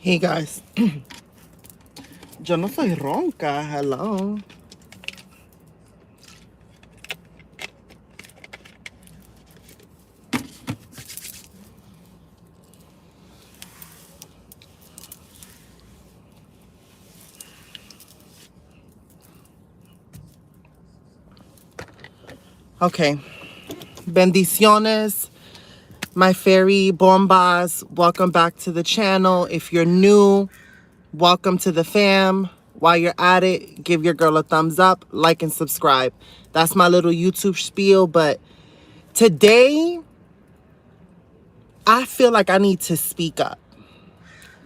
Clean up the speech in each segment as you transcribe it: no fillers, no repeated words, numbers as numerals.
Hey guys, yo no soy ronca, hello. Okay, bendiciones, my fairy bombas. Welcome back to the channel. If you're new, welcome to the fam. While you're at it, give your girl a thumbs up, like, and subscribe. That's my little YouTube spiel, but today, I feel like I need to speak up.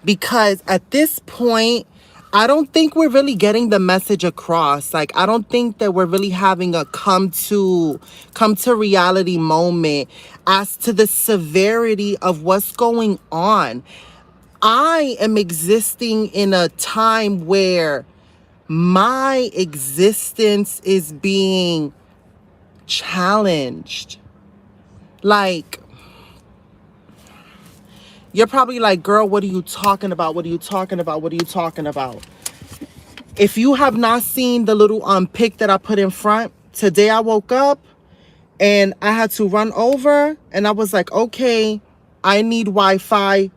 Because at this point, I don't think we're really getting the message across. Like, I don't think that we're really having a come to reality moment as to the severity of what's going on. I am existing in a time where my existence is being challenged. Like, you're probably like, girl, what are you talking about? What are you talking about? What are you talking about? If you have not seen the little pic that I put in front, today I woke up and I had to run over and I was like, okay, I need Wi-Fi.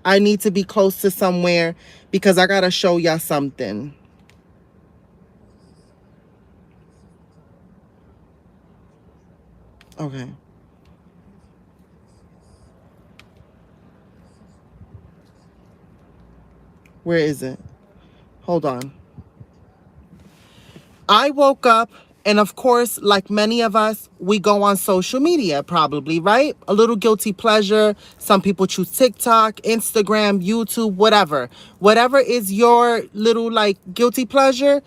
I need to be close to somewhere because I got to show y'all something. Okay. Where is it? Hold on. I woke up and of course, like many of us, we go on social media probably, right? A little guilty pleasure. Some people choose TikTok, Instagram, YouTube, whatever. Whatever is your little like guilty pleasure,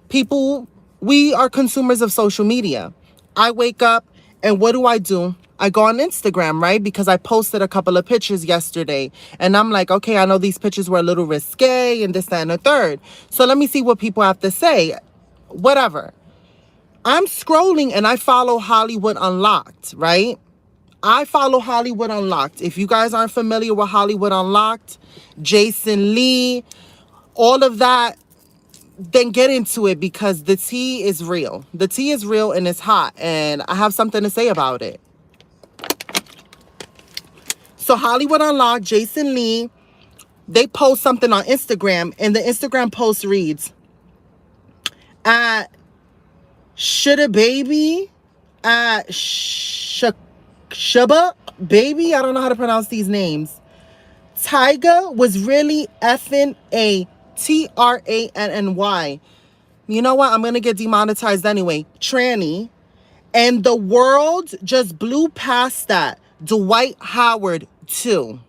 people, we are consumers of social media. I wake up and what do? I go on Instagram, right? Because I posted a couple of pictures yesterday. And I'm like, okay, I know these pictures were a little risque and this, that, and the third. So let me see what people have to say. Whatever. I'm scrolling and I follow Hollywood Unlocked, right? I follow Hollywood Unlocked. If you guys aren't familiar with Hollywood Unlocked, Jason Lee, all of that, then get into it because the tea is real. The tea is real and it's hot and I have something to say about it. So Hollywood Unlocked, Jason Lee, they post something on Instagram and the Instagram post reads, at Shoulda Baby, at Shuba Baby, I don't know how to pronounce these names. Tyga was really effing a Tranny. You know what? I'm going to get demonetized anyway. Tranny. And the world just blew past that. Dwight Howard, too.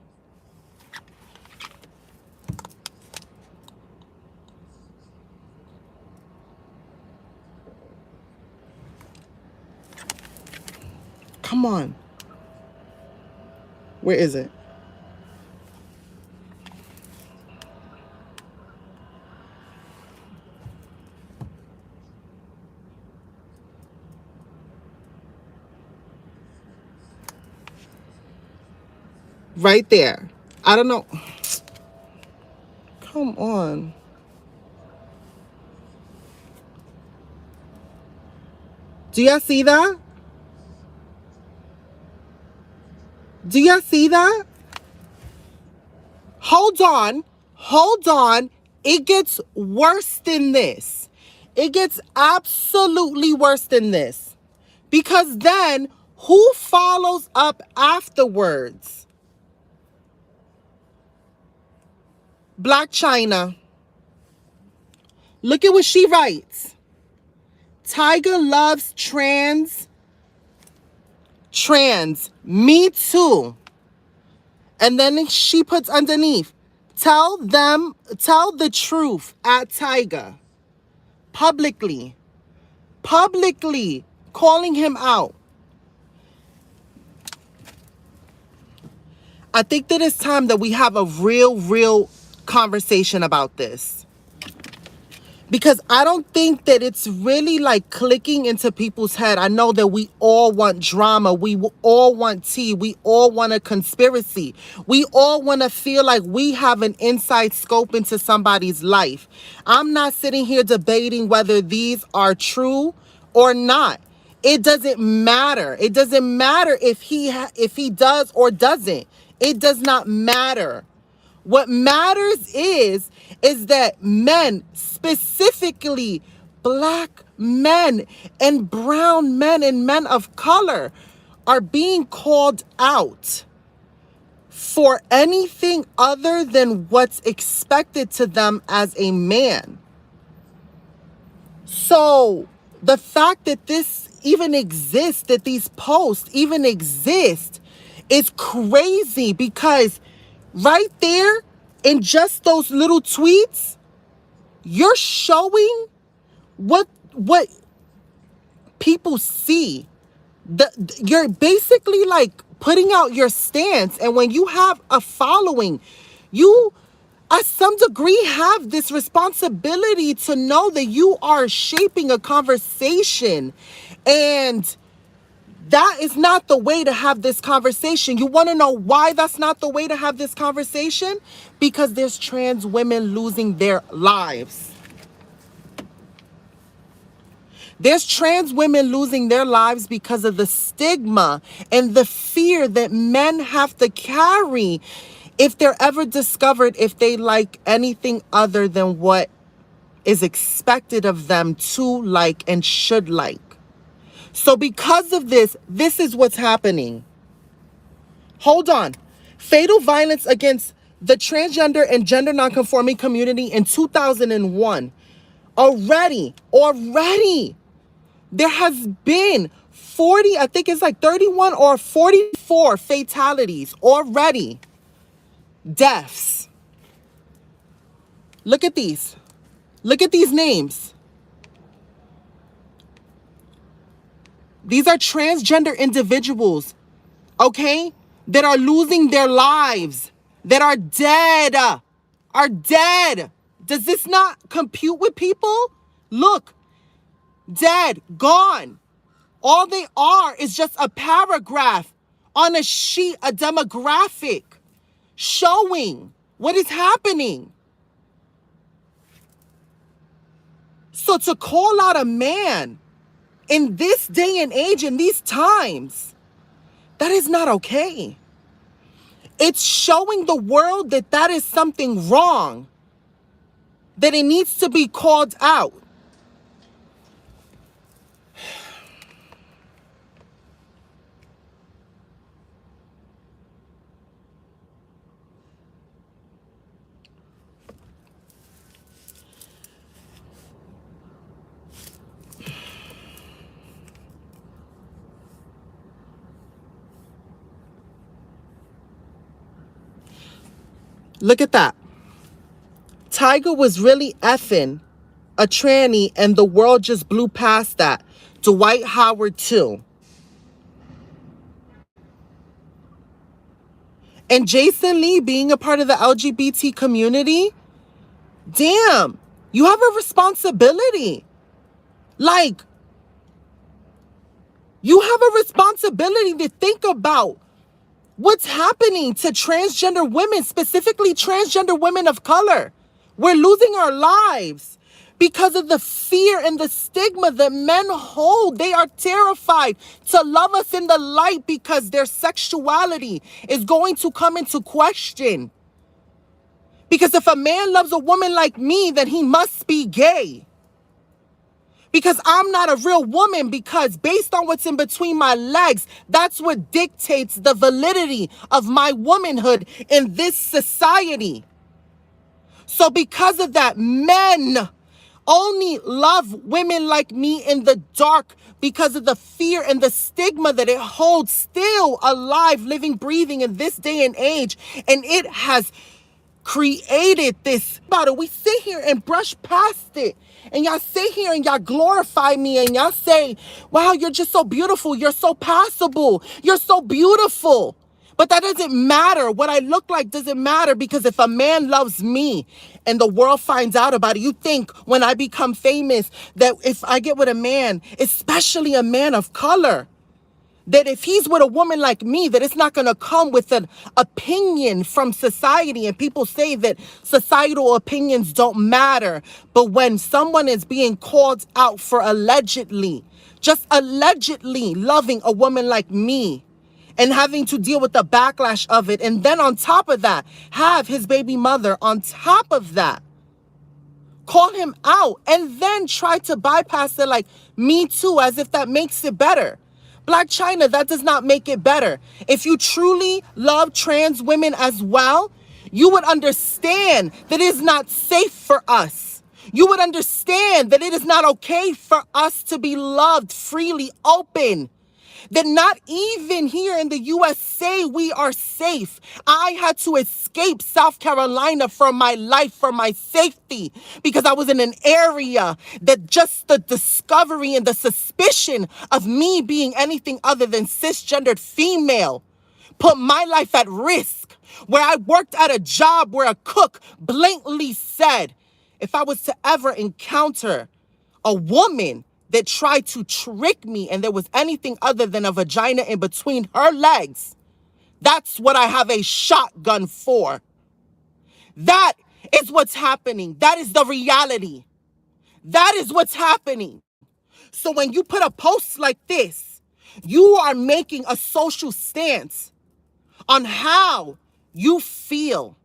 Come on. Where is it? Right there. I don't know. Come on. Do y'all see that? Do y'all see that? Hold on. Hold on. It gets worse than this. It gets absolutely worse than this. Because then, who follows up afterwards? Black China. Look at what she writes. Tyga loves trans. Me too. And then she puts underneath, tell the truth at Tyga. Publicly calling him out. I think that it's time that we have a real conversation about this. Because I don't think that it's really like clicking into people's head. I know that we all want drama. We all want tea. We all want a conspiracy. We all want to feel like we have an inside scope into somebody's life. I'm not sitting here debating whether these are true or not. It doesn't matter. It doesn't matter if he does or doesn't. It does not matter. What matters is that men, specifically black men and brown men and men of color, are being called out for anything other than what's expected to them as a man. So the fact that this even exists, that these posts even exist, is crazy, because right there in just those little tweets, you're showing what people see. You're basically like putting out your stance. And when you have a following, you at some degree have this responsibility to know that you are shaping a conversation. And that is not the way to have this conversation. You want to know why that's not the way to have this conversation? Because there's trans women losing their lives. There's trans women losing their lives because of the stigma and the fear that men have to carry if they're ever discovered if they like anything other than what is expected of them to like and should like. So because of this, this is what's happening. Hold on. Fatal violence against the transgender and gender nonconforming community in 2001. Already, there has been 40, I think it's like 31 or 44 fatalities already. Deaths. Look at these. Look at these names. These are transgender individuals, okay, that are losing their lives, that are dead, Does this not compute with people? Look, dead, gone. All they are is just a paragraph on a sheet, a demographic showing what is happening. So to call out a man in this day and age, in these times, that is not okay. It's showing the world that that is something wrong, that it needs to be called out. Look at that. Tyga was really effing a tranny and the world just blew past that. Dwight Howard too. And Jason Lee being a part of the LGBT community, damn, you have a responsibility. Like, you have a responsibility to think about what's happening to transgender women, specifically transgender women of color. We're losing our lives because of the fear and the stigma that men hold. They are terrified to love us in the light because their sexuality is going to come into question. Because if a man loves a woman like me, then he must be gay. Because I'm not a real woman, because based on what's in between my legs, that's what dictates the validity of my womanhood in this society. So because of that, men only love women like me in the dark because of the fear and the stigma that it holds still alive, living, breathing in this day and age. And it has created this about it. We sit here and brush past it. And y'all sit here and y'all glorify me and y'all say, wow, you're just so beautiful. You're so passable. You're so beautiful. But that doesn't matter. What I look like doesn't matter, because if a man loves me and the world finds out about it, you think when I become famous that if I get with a man, especially a man of color, that if he's with a woman like me, that it's not going to come with an opinion from society. And people say that societal opinions don't matter. But when someone is being called out for allegedly, just allegedly loving a woman like me, and having to deal with the backlash of it, and then on top of that, have his baby mother on top of that call him out, and then try to bypass it like me too, as if that makes it better. Black China, that does not make it better. If you truly love trans women as well, you would understand that it is not safe for us. You would understand that it is not okay for us to be loved freely, open. That not even here in the USA we are safe. I had to escape South Carolina for my life, for my safety, because I was in an area that just the discovery and the suspicion of me being anything other than cisgendered female put my life at risk. Where I worked at a job where a cook blatantly said, if I was to ever encounter a woman that tried to trick me and there was anything other than a vagina in between her legs, that's what I have a shotgun for. That is what's happening. That is the reality. That is what's happening. So when you put a post like this, you are making a social stance on how you feel.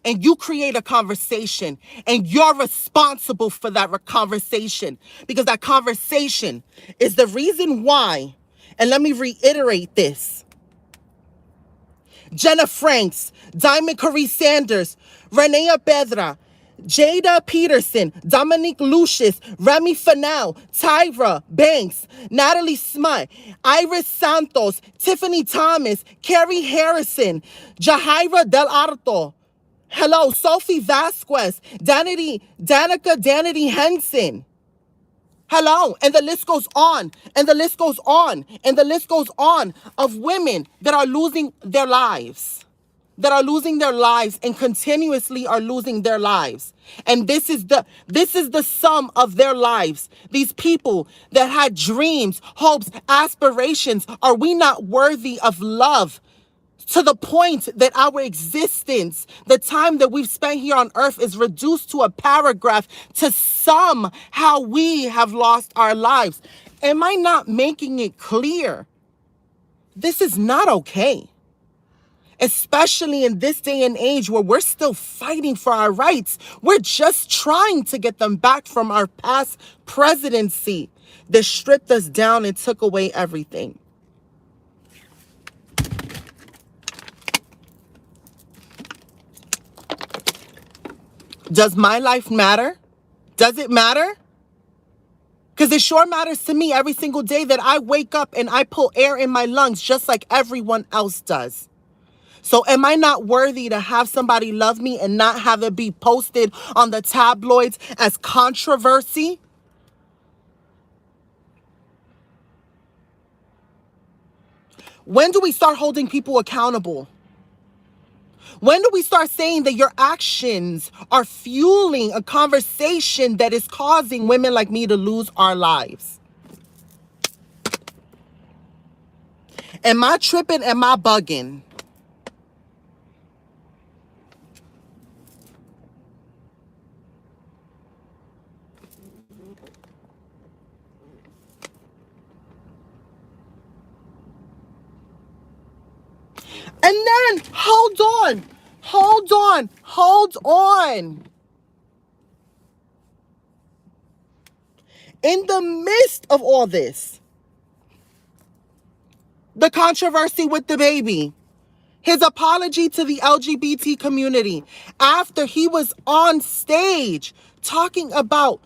And you create a conversation, and you're responsible for that conversation, because that conversation is the reason why. And let me reiterate this. Jenna Franks, Diamond Curry Sanders, Renea Pedra, Jada Peterson, Dominique Lucius, Remy Fanel, Tyra Banks, Natalie Smut, Iris Santos, Tiffany Thomas, Carrie Harrison, Jahaira Del Arto, hello, Sophie Vasquez, Danica Danity Henson. Hello, and the list goes on, and the list goes on, and the list goes on of women that are losing their lives. And continuously are losing their lives. And this is the sum of their lives. These people that had dreams, hopes, aspirations. Are we not worthy of love? To the point that our existence, the time that we've spent here on earth, is reduced to a paragraph to sum how we have lost our lives. Am I not making it clear? This is not okay. Especially in this day and age where we're still fighting for our rights. We're just trying to get them back from our past presidency that stripped us down and took away everything. Does my life matter? Does it matter? Because it sure matters to me every single day that I wake up and I pull air in my lungs just like everyone else does. So am I not worthy to have somebody love me and not have it be posted on the tabloids as controversy? When do we start holding people accountable? When do we start saying that your actions are fueling a conversation that is causing women like me to lose our lives? Am I tripping? Am I bugging? And then, hold on. In the midst of all this, the controversy with the baby, his apology to the LGBT community, after he was on stage talking about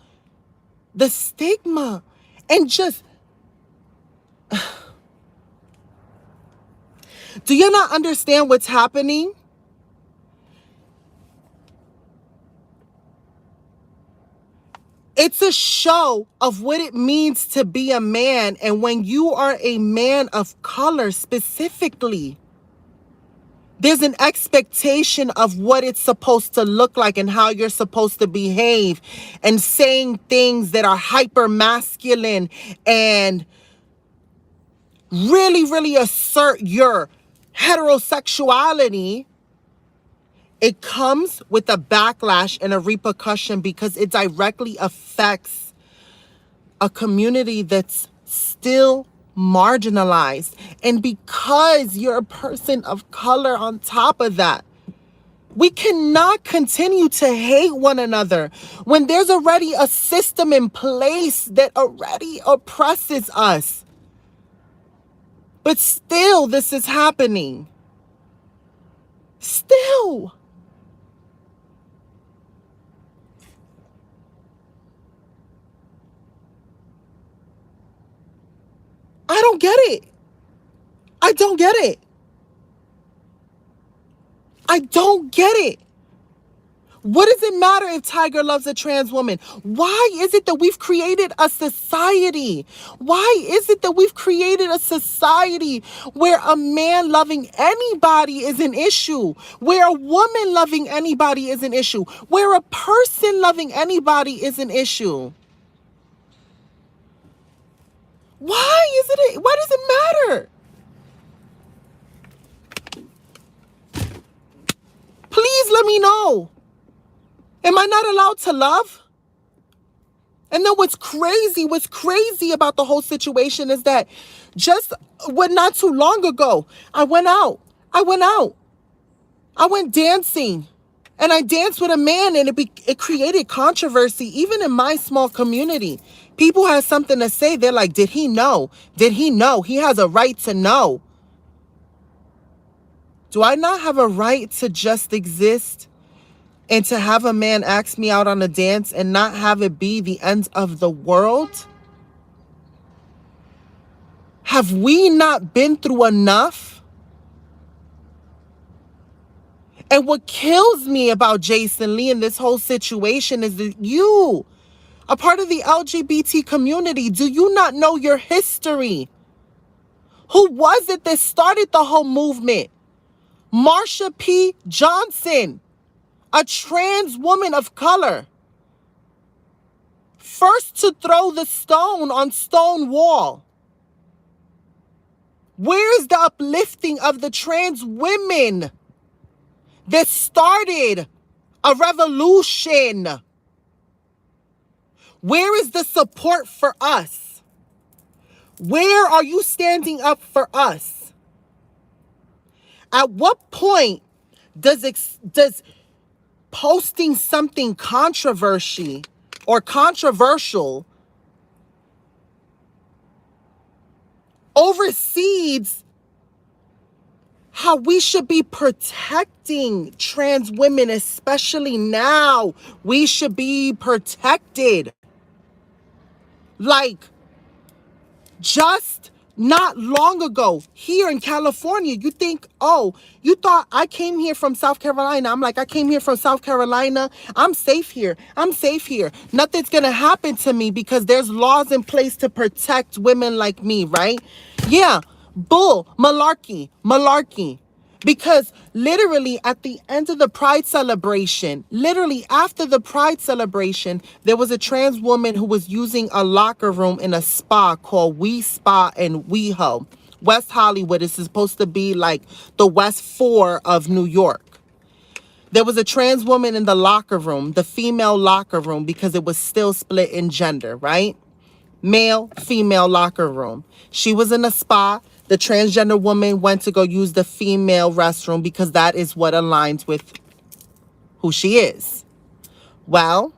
the stigma and just... Do you not understand what's happening? It's a show of what it means to be a man. And when you are a man of color specifically, There's an expectation of what it's supposed to look like and how you're supposed to behave, and saying things that are hyper masculine and really, really assert your heterosexuality. It comes with a backlash and a repercussion because it directly affects a community that's still marginalized. And because you're a person of color on top of that, we cannot continue to hate one another when there's already a system in place that already oppresses us. But still, this is happening. Still. I don't get it. I don't get it. I don't get it. What does it matter if Tyga loves a trans woman? Why is it that we've created a society? Why is it that we've created a society where a man loving anybody is an issue, where a woman loving anybody is an issue, where a person loving anybody is an issue? Why does it matter? Please let me know. Am I not allowed to love? And then what's crazy about the whole situation is that not too long ago, I went dancing, and I danced with a man, and it created controversy even in my small community. People had something to say. They're like, did he know? Did he know? He has a right to know. Do I not have a right to just exist? And to have a man ask me out on a dance and not have it be the end of the world? Have we not been through enough? And what kills me about Jason Lee and this whole situation is that you, a part of the LGBT community, do you not know your history? Who was it that started the whole movement? Marsha P. Johnson, a trans woman of color, first to throw the stone on Stonewall. Where is the uplifting of the trans women that started a revolution? Where is the support for us? Where are you standing up for us? At what point does posting something controversial oversees how we should be protecting trans women, especially now? We should be protected. Like, just not long ago, here in California, you thought I came here from South Carolina. I'm like, I came here from South Carolina. I'm safe here. Nothing's going to happen to me because there's laws in place to protect women like me, right? Yeah, malarkey. Because literally at the end of the Pride celebration, literally after the Pride celebration, there was a trans woman who was using a locker room in a spa called We Spa and WeHo. West Hollywood is supposed to be like the West 4 of New York. There was a trans woman in the locker room, the female locker room, because it was still split in gender, right? Male, female locker room. She was in a spa. The transgender woman went to go use the female restroom because that is what aligns with who she is. Well,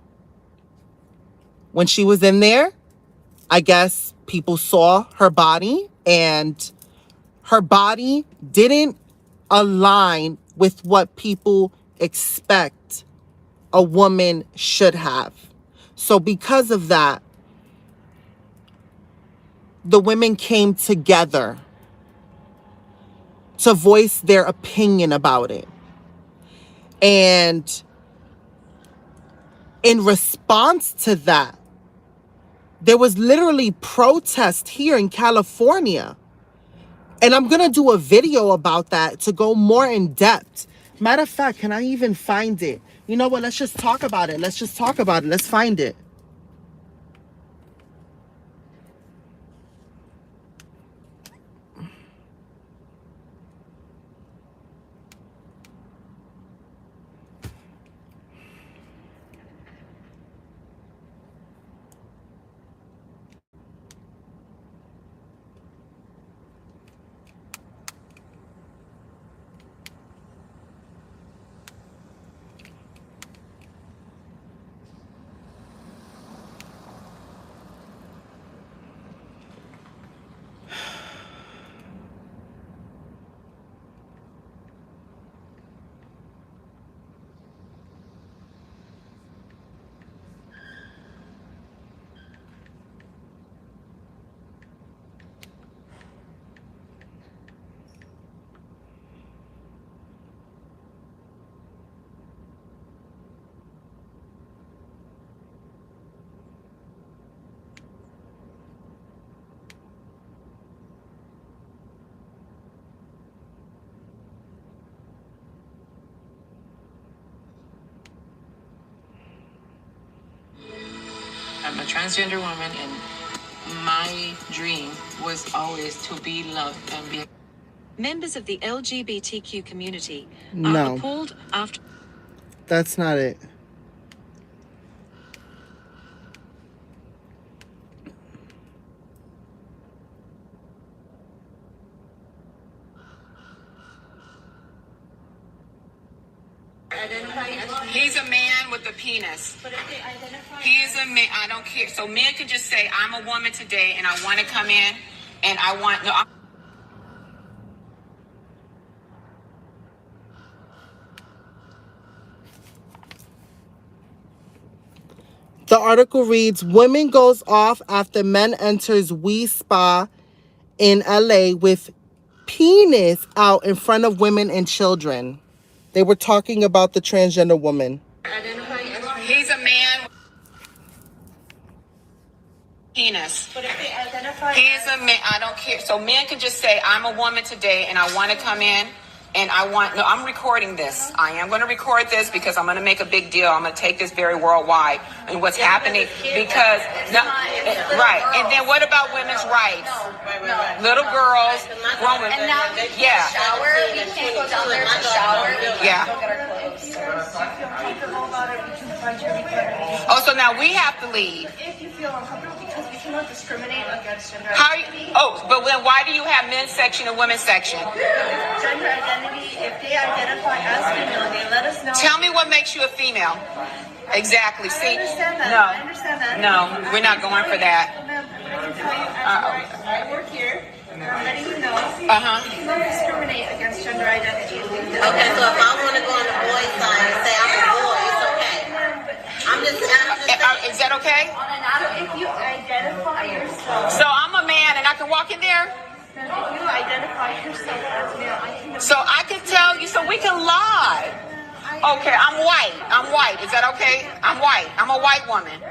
when she was in there, I guess people saw her body, and her body didn't align with what people expect a woman should have. So because of that, the women came together to voice their opinion about it. And in response to that, there was literally protest here in California. And I'm going to do a video about that to go more in depth. Matter of fact, can I even find it? You know what? Let's just talk about it. Let's just talk about it. Let's find it. I'm a transgender woman, and my dream was always to be loved and be. Members of the LGBTQ community are No. appalled after. That's not it. He's a man with a penis. But if they identify, he's a man. I don't care. So men can just say, "I'm a woman today, and I want to come in, and I want no." The article reads, women goes off after men enters We Spa in LA with penis out in front of women and children. They were talking about the transgender woman. He's a man. Penis. But if they identify, he's a man. I don't care. So men can just say, "I'm a woman today, and I want to come in." And I want, no, I'm recording this. I am going to record this because I'm going to make a big deal. I'm going to take this very worldwide and what's happening because, right. And then what about women's rights? Little girls, grown women. And now we can't shower. We can't go down there to shower. Yeah. Oh, so now we have to leave. If you feel uncomfortable, because we cannot discriminate against gender identity. But then why do you have men's section and women's section? Gender identity, if they identify as female, they let us know. Tell me what makes you a female. Exactly. See, I understand that. No, I understand that. No, we're not going for that. I can tell you, I work here. I'm letting you know. We cannot discriminate against gender identity. Okay, so if I want to go on the boy side and say I'm a boy, it's okay. I'm just saying. Is that okay? If you identify yourself. So I'm a man and I can walk in there? If you identify yourself as male, I can. So I can tell you, so we can lie. Okay, I'm white. I'm white. Is that okay? I'm white. I'm a white woman.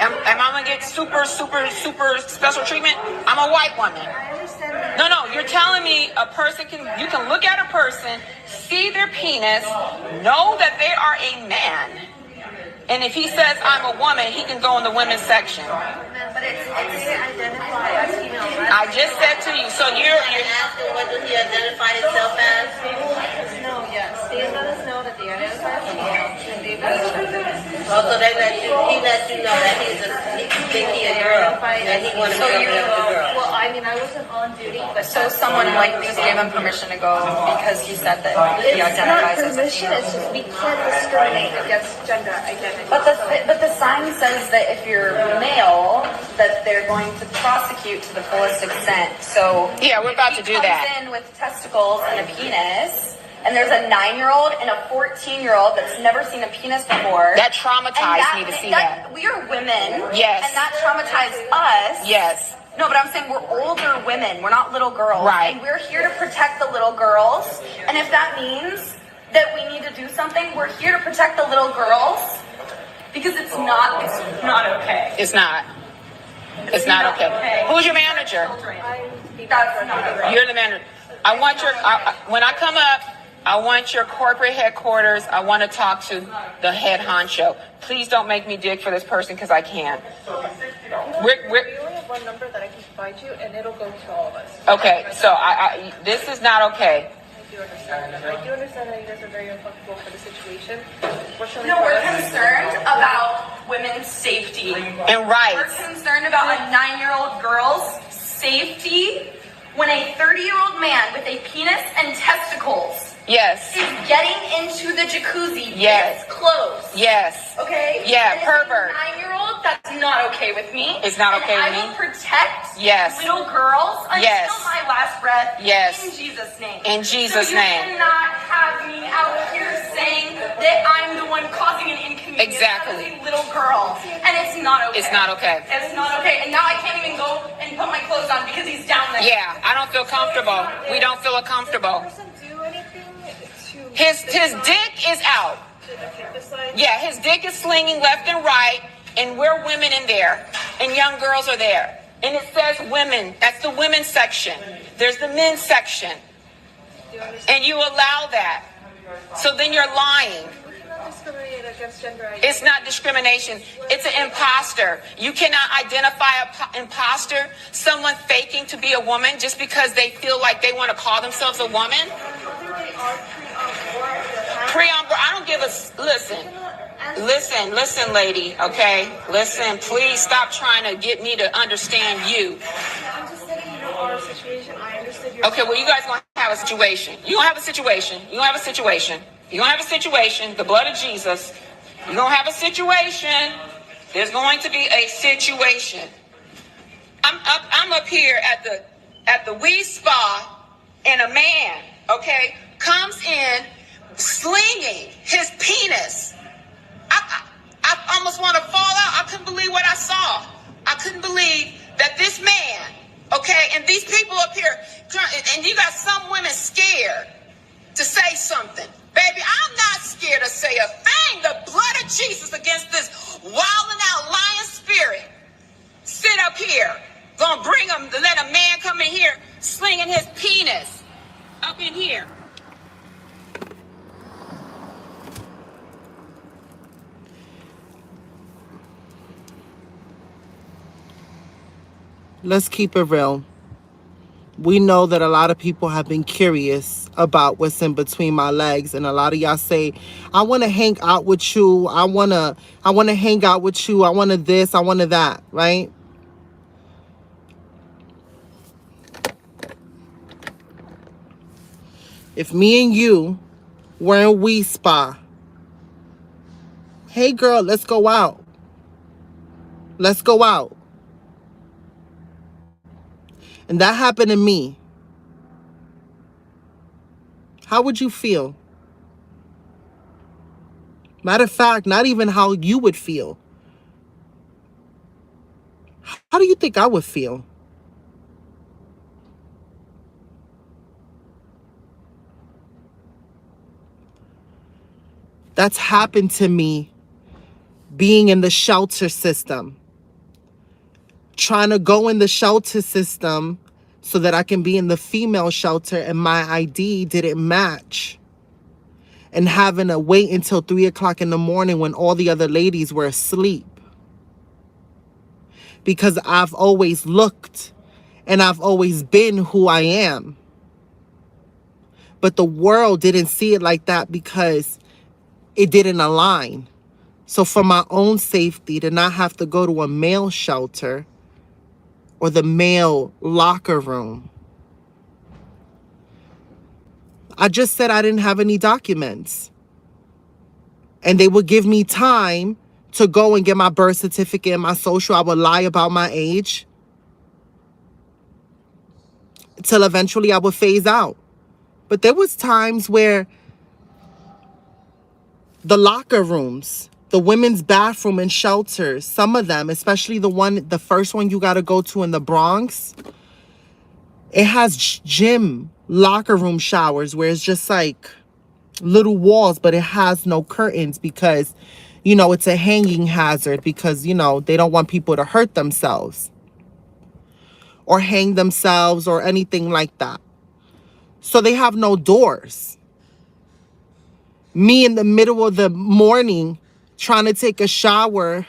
Am I going to get super special treatment? I'm a white woman. No, you're telling me you can look at a person, see their penis, know that they are a man. And if he says I'm a woman, he can go in the women's section. But it's identify as female. I just said to you, so you're asking what does he identify himself as? No, yes. They let us know that they identify as female. Also, he let you know that he think he a girl. And he want to be a girl. Well, I mean, I wasn't on duty, but so someone like just gave him permission to go because he said that he identifies as a female. It's just we can't discriminate against gender identity. But the sign says that if you're male, that they're going to prosecute to the fullest extent. So yeah, we're about to do that. He comes in with testicles and a penis, and there's a 9-year-old and a 14-year-old that's never seen a penis before. That traumatized me to see that. We are women. Yes. And that traumatized us. Yes. No, but I'm saying we're older women. We're not little girls. Right. And we're here to protect the little girls. And if that means that we need to do something, we're here to protect the little girls. Because it's not okay. It's not. It's not okay. Who's your manager? That's not right. You're the manager. I want your, when I come up, I want your corporate headquarters. I want to talk to the head honcho. Please don't make me dig for this person because I can't. We only have one number that I can provide you, and it'll go to all of us. Okay, so this is not okay. I do understand. I do understand that you guys are very uncomfortable for the situation. Fortunately, No, we're concerned about women's safety. And We're rights. concerned about a 9-year-old girl's safety when a 30-year-old man with a penis and testicles Yes. is getting into the jacuzzi. Yes. It's closed. Yes. Okay? Yeah, And as pervert. a 9-year-old, that's not okay with me. It's not okay with and me. I will protect Yes. little girls until Yes. my last breath. Yes. In Jesus' name. In Jesus' so name. You cannot have me out here saying that I'm the one causing an inconvenience. Exactly. As a little girl. And it's not okay. It's not okay. It's not okay. And now I can't even go and put my clothes on because he's down there. Yeah, I don't feel comfortable. We don't feel comfortable. Does the person do anything to His dick is out. this side? Yeah, his dick is slinging left and right, and we're women in there, and young girls are there. And it says women. That's the women's section. There's the men's section. And you allow that. So then you're lying. We cannot discriminate against gender identity. It's not discrimination. It's an imposter. You cannot identify an imposter, someone faking to be a woman just because they feel like they want to call themselves a woman. Whether they are Pre-on, I don't give a, listen, lady, okay? Listen, please stop trying to get me to understand you. I'm just letting you know our situation. I understood your. Okay, well, you guys gonna have a situation. You're gonna have a situation. You're gonna have a situation. You're gonna have a situation. The blood of Jesus. You're gonna have a situation. There's going to be a situation. I'm up here at the Wee Spa, and a man, okay, comes in slinging his penis. I almost want to fall out. I couldn't believe what I saw. I couldn't believe that this man, okay, and these people up here, and you got some women scared to say something. Baby, I'm not scared to say a thing. The blood of Jesus against this wilding out lying spirit. Sit up here. Gonna bring him to let a man come in here slinging his penis up in here. Let's keep it real. We know that a lot of people have been curious about what's in between my legs, and a lot of y'all say, I want to hang out with you. I want to hang out with you. I want to this, I want to that, right? If me and you were in Wee Spa, hey girl, let's go out. Let's go out. And that happened to me. How would you feel? Matter of fact, not even how you would feel. How do you think I would feel? That's happened to me being in the shelter system. Trying to go in the shelter system so that I can be in the female shelter, and my ID didn't match. And having to wait until 3 o'clock in the morning when all the other ladies were asleep. Because I've always looked and I've always been who I am. But the world didn't see it like that because it didn't align. So for my own safety, to not have to go to a male shelter or the male locker room, I just said I didn't have any documents. And they would give me time to go and get my birth certificate and my social. I would lie about my age till eventually I would phase out. But there was times where the locker rooms, the women's bathroom and shelters, some of them, especially the first one you got to go to in the Bronx, it has gym locker room showers where it's just like little walls, but it has no curtains because, you know, it's a hanging hazard because, you know, they don't want people to hurt themselves. or hang themselves or anything like that. So they have no doors. Me in the middle of the morning trying to take a shower,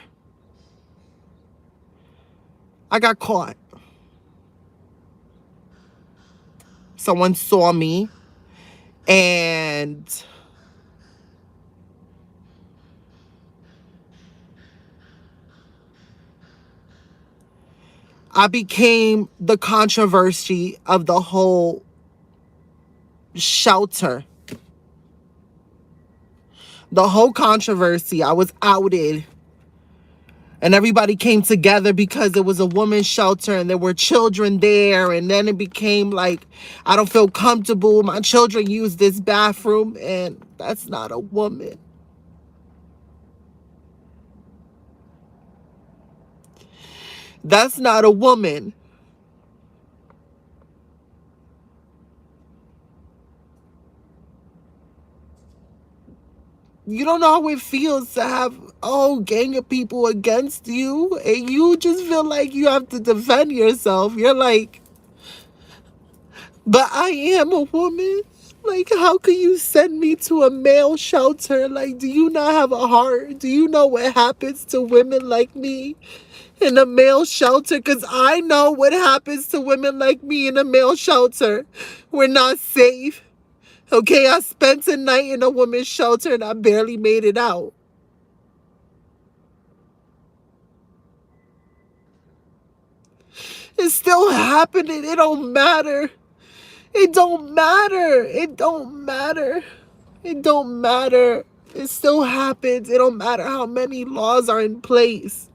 I got caught. Someone saw me and I became the controversy of the whole shelter. The whole controversy. I was outed. And everybody came together because it was a women's shelter and there were children there. And then it became like, I don't feel comfortable. My children use this bathroom, and that's not a woman. That's not a woman. You don't know how it feels to have a whole gang of people against you, and you just feel like you have to defend yourself. You're like, but I am a woman. Like, how can you send me to a male shelter? Like, do you not have a heart? Do you know what happens to women like me in a male shelter? Because I know what happens to women like me in a male shelter. We're not safe. Okay, I spent a night in a women's shelter and I barely made it out. It's still happening. It don't matter. It don't matter. It don't matter. It don't matter. It still happens. It don't matter how many laws are in place.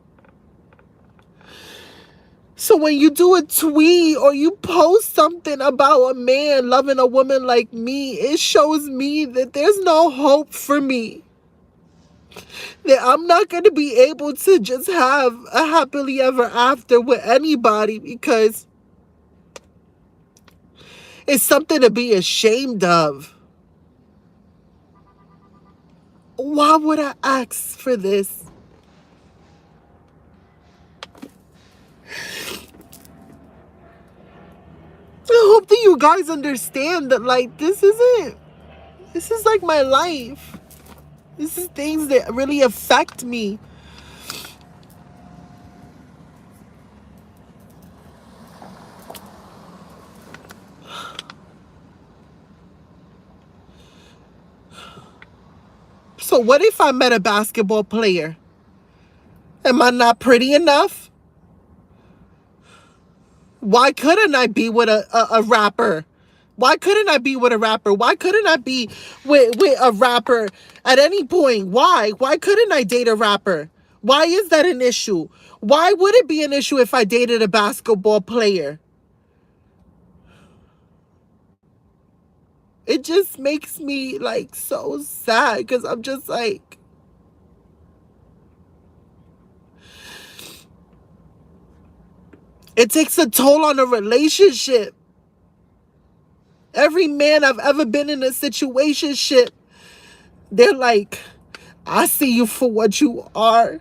So when you do a tweet or you post something about a man loving a woman like me, it shows me that there's no hope for me. That I'm not going to be able to just have a happily ever after with anybody, because it's something to be ashamed of. Why would I ask for this? I hope that you guys understand that, like, this isn't, this is like my life. This is things that really affect me. So what if I met a basketball player? Am I not pretty enough? Why couldn't I be with a rapper? Why couldn't I be with a rapper? Why couldn't I be with a rapper at any point? Why? Why couldn't I date a rapper? Why is that an issue? Why would it be an issue if I dated a basketball player? It just makes me like so sad, because I'm just like, it takes a toll on a relationship. Every man I've ever been in a situationship, they're like, I see you for what you are.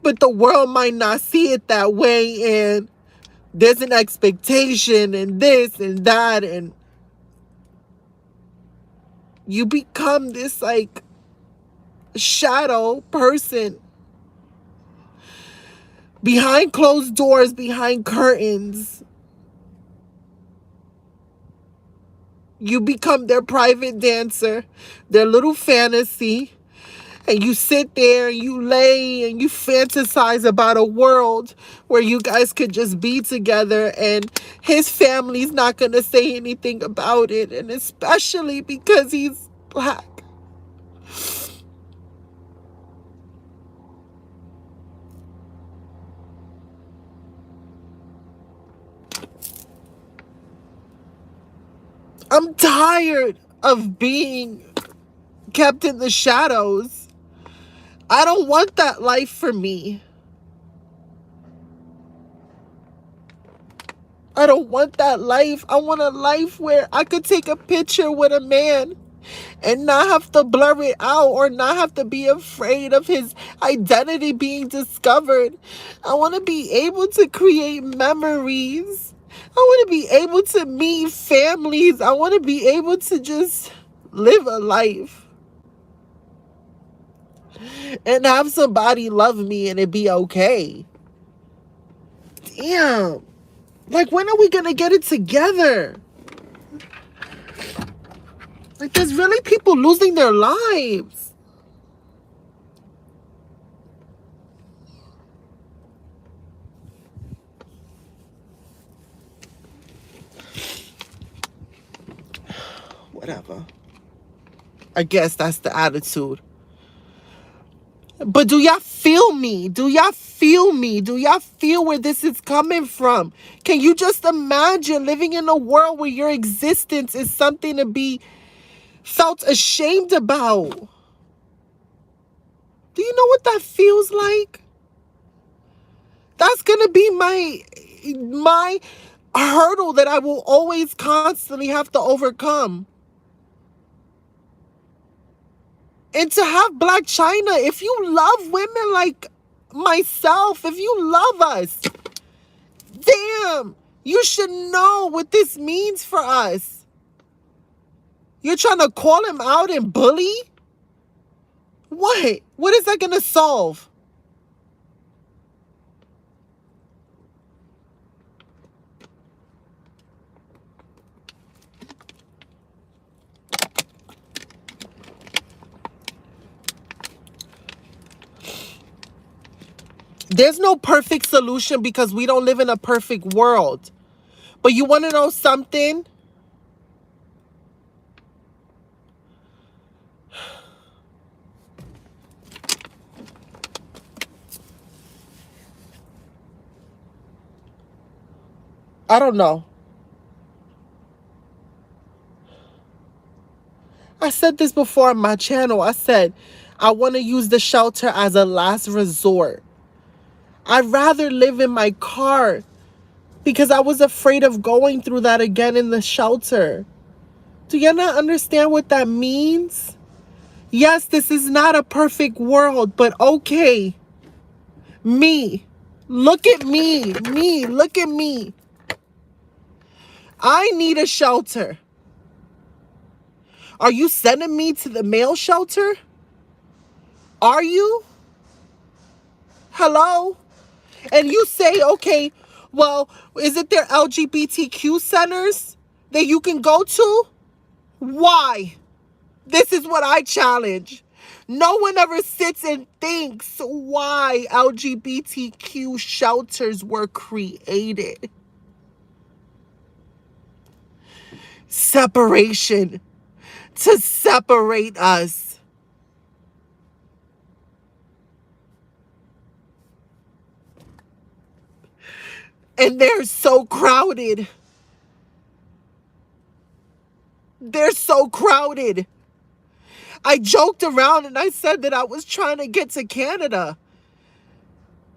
But the world might not see it that way, and there's an expectation and this and that, and you become this like shadow person behind closed doors, behind curtains. You become their private dancer, their little fantasy. And you sit there and you lay and you fantasize about a world where you guys could just be together, and his family's not going to say anything about it. And especially because he's black. I'm tired of being kept in the shadows. I don't want that life for me. I don't want that life. I want a life where I could take a picture with a man and not have to blur it out or not have to be afraid of his identity being discovered. I want to be able to create memories. I want to be able to meet families. I want to be able to just live a life and have somebody love me and it be okay. Damn. Like, when are we gonna get it together? Like, there's really people losing their lives. Whatever. I guess that's the attitude. But do y'all feel me? Do y'all feel me? Do y'all feel where this is coming from? Can you just imagine living in a world where your existence is something to be felt ashamed about? Do you know what that feels like? That's gonna be my hurdle that I will always constantly have to overcome. And to have Black China, if you love women like myself, if you love us, damn, you should know what this means for us. You're trying to call him out and bully? What? What is that gonna solve? There's no perfect solution because we don't live in a perfect world. But you want to know something? I don't know. I said this before on my channel. I said, I want to use the shelter as a last resort. I'd rather live in my car because I was afraid of going through that again in the shelter. Do you not understand what that means? Yes, this is not a perfect world, but okay. Me. Look at me. Look at me. I need a shelter. Are you sending me to the male shelter? Are you? Hello? And you say, okay, well, is it there LGBTQ centers that you can go to? Why? This is what I challenge. No one ever sits and thinks why LGBTQ shelters were created. Separation. To separate us. And they're so crowded. They're so crowded. I joked around and I said that I was trying to get to Canada.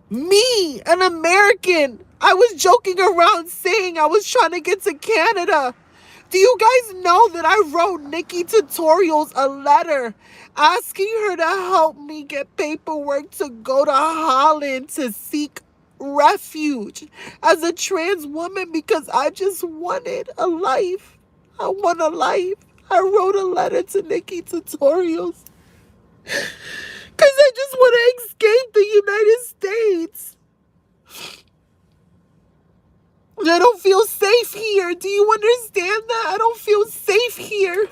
Me, an American. I was joking around saying I was trying to get to Canada. Do you guys know that I wrote Nikki Tutorials a letter asking her to help me get paperwork to go to Holland to seek refuge as a trans woman because I just wanted a life. I want a life. I wrote a letter to Nikki Tutorials because I just want to escape the United States. I don't feel safe here. Do you understand that? I don't feel safe here.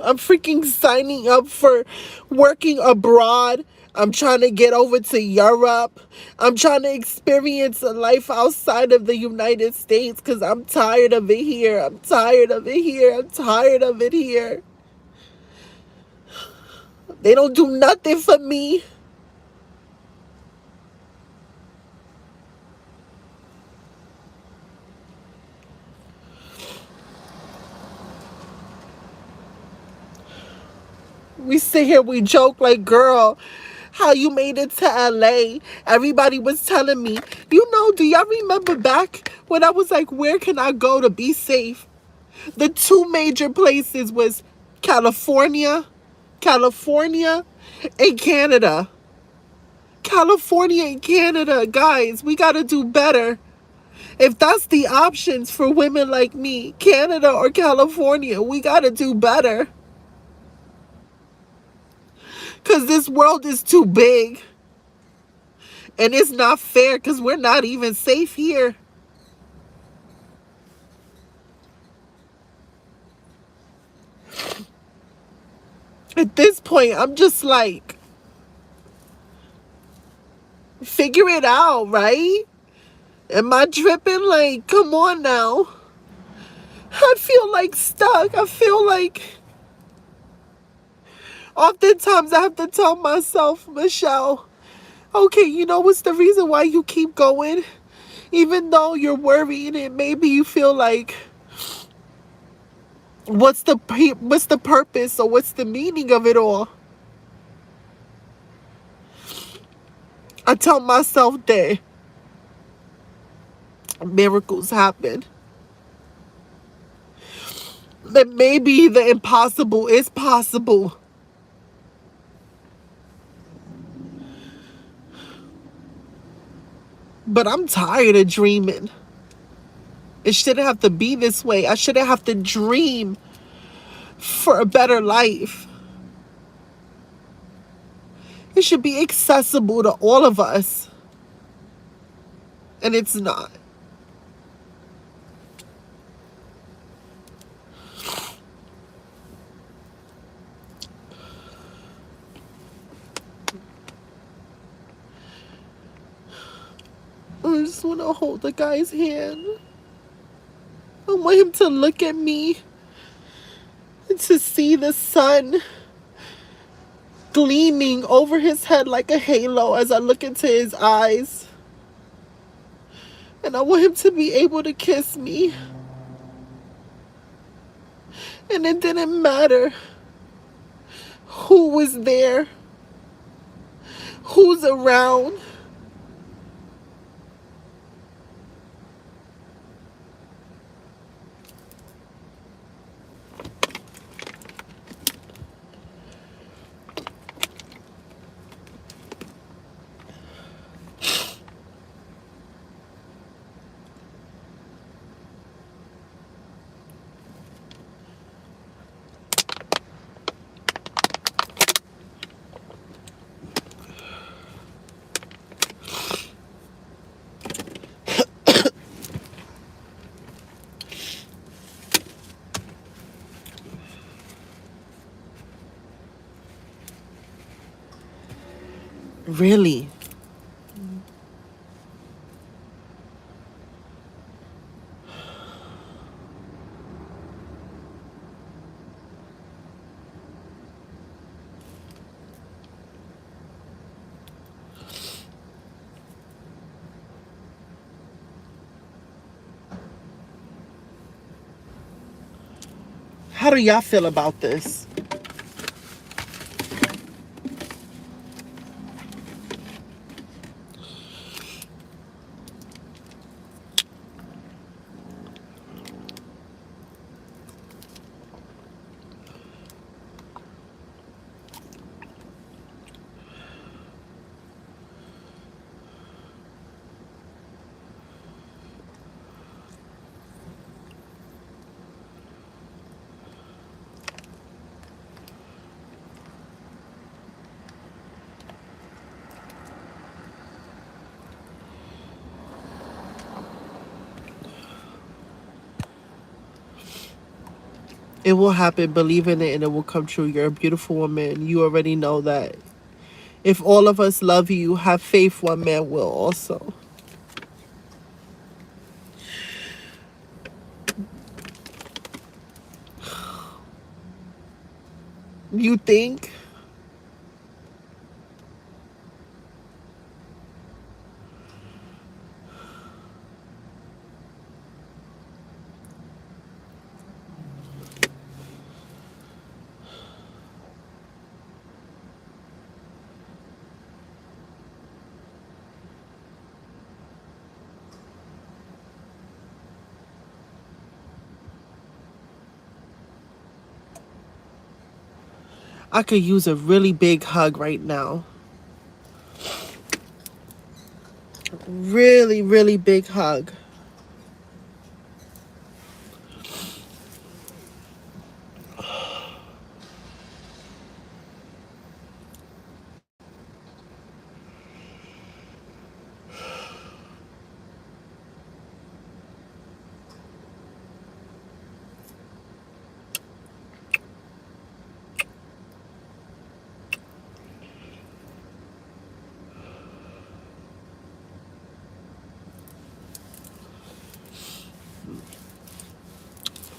I'm freaking signing up for working abroad. I'm trying to get over to Europe. I'm trying to experience a life outside of the United States because I'm tired of it here. I'm tired of it here. I'm tired of it here. They don't do nothing for me. We sit here, we joke like, girl, how you made it to LA. Everybody was telling me, do y'all remember back when I was like, where can I go to be safe? The two major places was California, and Canada. California and Canada, guys, we gotta do better. If that's the options for women like me, Canada or California, we gotta do better. Because this world is too big. And it's not fair because we're not even safe here. At this point, I'm just like, figure it out, right? Am I tripping? Like, come on now. I feel like stuck. I feel like oftentimes I have to tell myself, Michelle, okay, what's the reason why you keep going? Even though you're worried and maybe you feel like, what's the purpose or what's the meaning of it all? I tell myself that miracles happen. That maybe the impossible is possible. But I'm tired of dreaming. It shouldn't have to be this way. I shouldn't have to dream for a better life. It should be accessible to all of us. And it's not. I just want to hold the guy's hand. I want him to look at me and to see the sun gleaming over his head like a halo as I look into his eyes. And I want him to be able to kiss me. And it didn't matter who was there, who's around. Really? How do y'all feel about this? It will happen. Believe in it and it will come true. You're a beautiful woman. You already know that. If all of us love you, have faith, one man will also. You think? I could use a really big hug right now. Really, really big hug.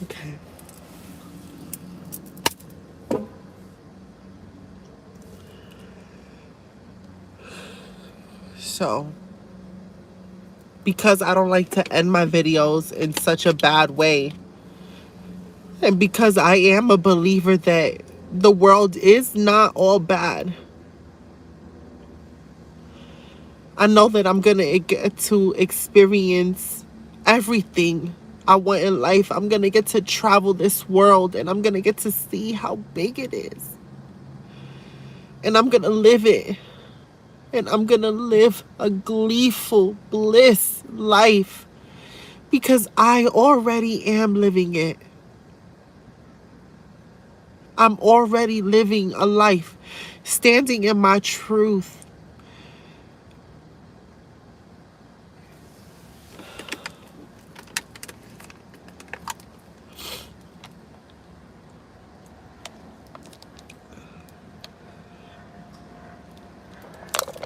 Okay. So, because I don't like to end my videos in such a bad way, and because I am a believer that the world is not all bad, I know that I'm going to get to experience everything I want in life. I'm going to get to travel this world and I'm going to get to see how big it is. And I'm going to live it. And I'm going to live a gleeful bliss life because I already am living it. I'm already living a life, standing in my truth.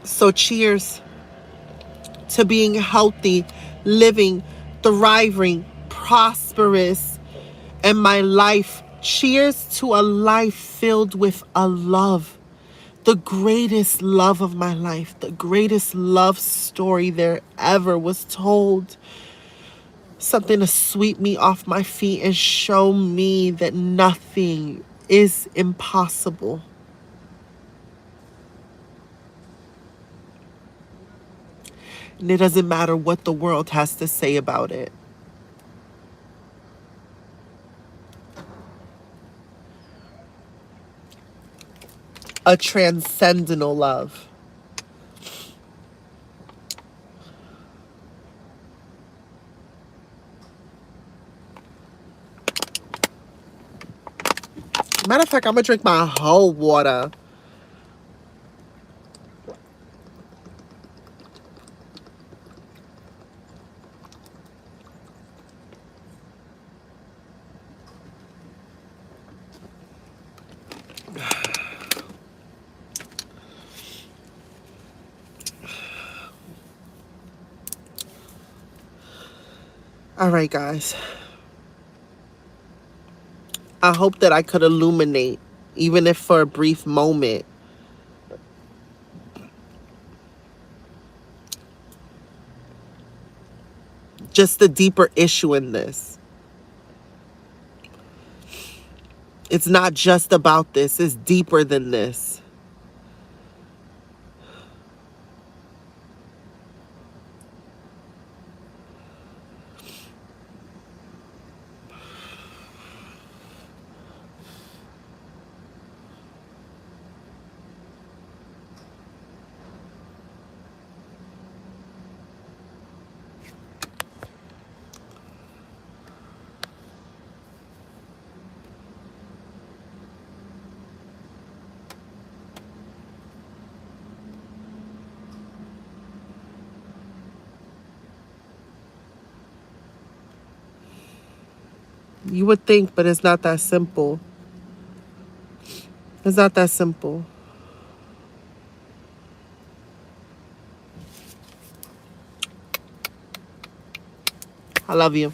So cheers to being healthy, living, thriving, prosperous, and my life. Cheers to a life filled with a love. The greatest love of my life. The greatest love story there ever was told. Something to sweep me off my feet and show me that nothing is impossible. And it doesn't matter what the world has to say about it. A transcendental love. Matter of fact, I'm gonna drink my whole water. All right, guys. I hope that I could illuminate, even if for a brief moment, just the deeper issue in this. It's not just about this. It's deeper than this. You would think, but it's not that simple. It's not that simple. I love you.